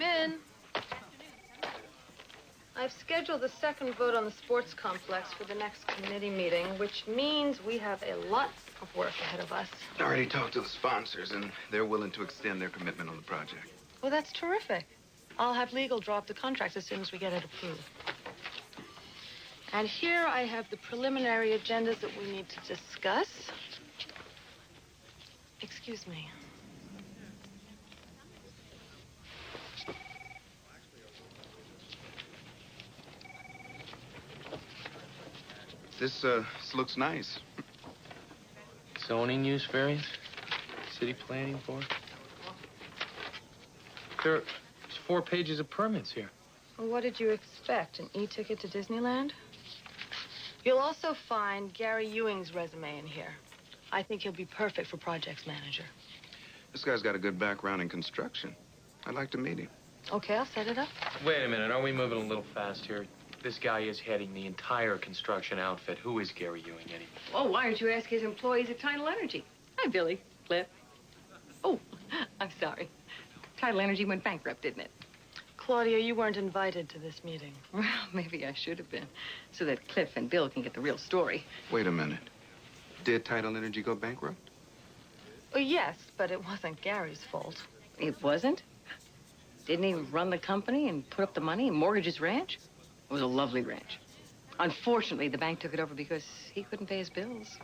Come in. I've scheduled the second vote on the sports complex for the next committee meeting, which means we have a lot of work ahead of us. I already talked to the sponsors, and they're willing to extend their commitment on the project. Well, that's terrific. I'll have legal draw up the contract as soon as we get it approved. And here I have the preliminary agendas that we need to discuss. Excuse me. This looks nice. Zoning use variance? City planning board? There's 4 pages of permits here. Well, what did you expect? An e-ticket to Disneyland? You'll also find Gary Ewing's resume in here. I think he'll be perfect for projects manager. This guy's got a good background in construction. I'd like to meet him. Okay, I'll set it up. Wait a minute, are we moving a little fast here? This guy is heading the entire construction outfit. Who is Gary Ewing anyway? Oh, why don't you ask his employees at Tidal Energy? Hi, Billy. Cliff. Oh, I'm sorry. Tidal Energy went bankrupt, didn't it? Claudia, you weren't invited to this meeting. Well, maybe I should have been, so that Cliff and Bill can get the real story. Wait a minute. Did Tidal Energy go bankrupt? Well, yes, but it wasn't Gary's fault. It wasn't? Didn't he run the company and put up the money and mortgage his ranch? It was a lovely ranch. Unfortunately, the bank took it over because he couldn't pay his bills.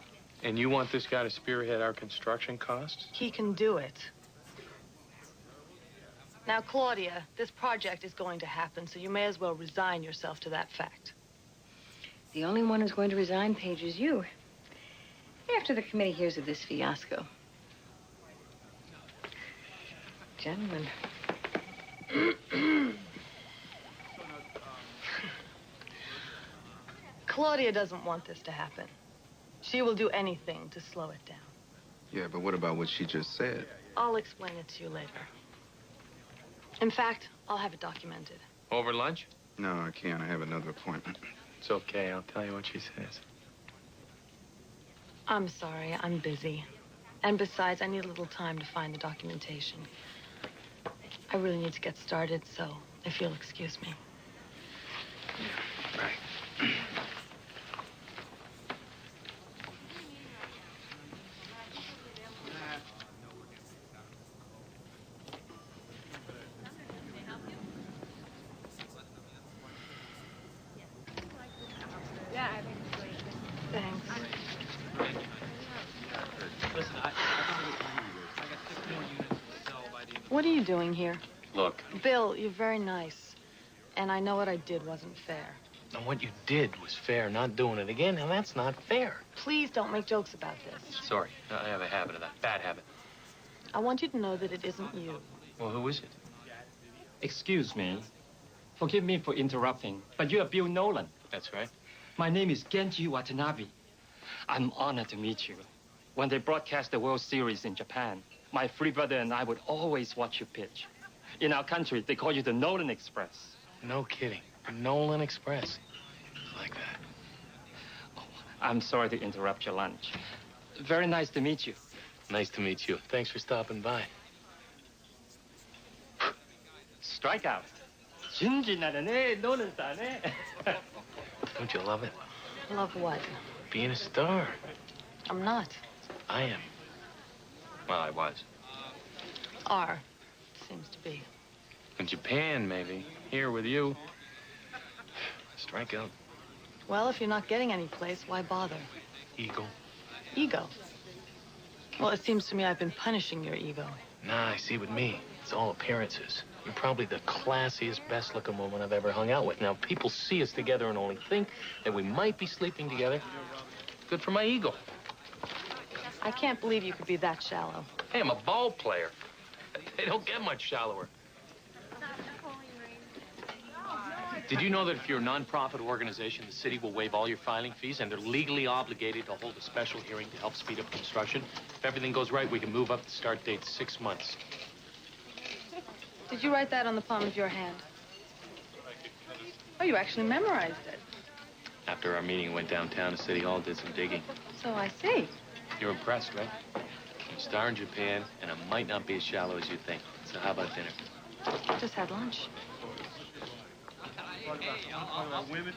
And you want this guy to spearhead our construction costs? He can do it. Now, Claudia, this project is going to happen, so you may as well resign yourself to that fact. The only one who's going to resign, Paige, is you. After the committee hears of this fiasco. Gentlemen. Claudia doesn't want this to happen. She will do anything to slow it down. Yeah, but what about what she just said? I'll explain it to you later. In fact, I'll have it documented. Over lunch? No, I can't. I have another appointment. It's okay. I'll tell you what she says. I'm sorry. I'm busy. And besides, I need a little time to find the documentation. I really need to get started, so if you'll excuse me. Right. Thanks. Listen, I got 6 more units to sell by the end of What are you doing here? Look, Bill, you're very nice. And I know what I did wasn't fair. and what you did was fair. Not doing it again, and that's not fair. Please don't make jokes about this. Sorry, I have a habit of that. Bad habit. I want you to know that it isn't you. Well, who is it? Excuse me. Forgive me for interrupting, but you are Bill Nolan. That's right. My name is Genji Watanabe. I'm honored to meet you. When they broadcast the World Series in Japan, my free brother and I would always watch you pitch. In our country, they call you the Nolan Express. No kidding. The Nolan Express. Like that. Oh, I'm sorry to interrupt your lunch. Very nice to meet you. Nice to meet you. Thanks for stopping by. Strikeout. 진진하네, 노는 싸네. Don't you love it? Love what? Being a star. I'm not. I am. Well, I was. Are. Seems to be. In Japan, maybe. Here with you. Strikeout. Well, if you're not getting any place, why bother? Ego. Ego. Well, it seems to me I've been punishing your ego. Nah, I see with me. It's all appearances. You're probably the classiest, best-looking woman I've ever hung out with. Now, people see us together and only think that we might be sleeping together. Good for my ego. I can't believe you could be that shallow. Hey, I'm a ball player. They don't get much shallower. Did you know that if you're a non-profit organization, the city will waive all your filing fees, and they're legally obligated to hold a special hearing to help speed up construction? If everything goes right, we can move up the start date 6 months. Did you write that on the palm of your hand? Oh, you actually memorized it. After our meeting, went downtown to City Hall, did some digging. So I see. You're impressed, right? I'm a star in Japan, and I might not be as shallow as you think. So how about dinner? Just had lunch. Women.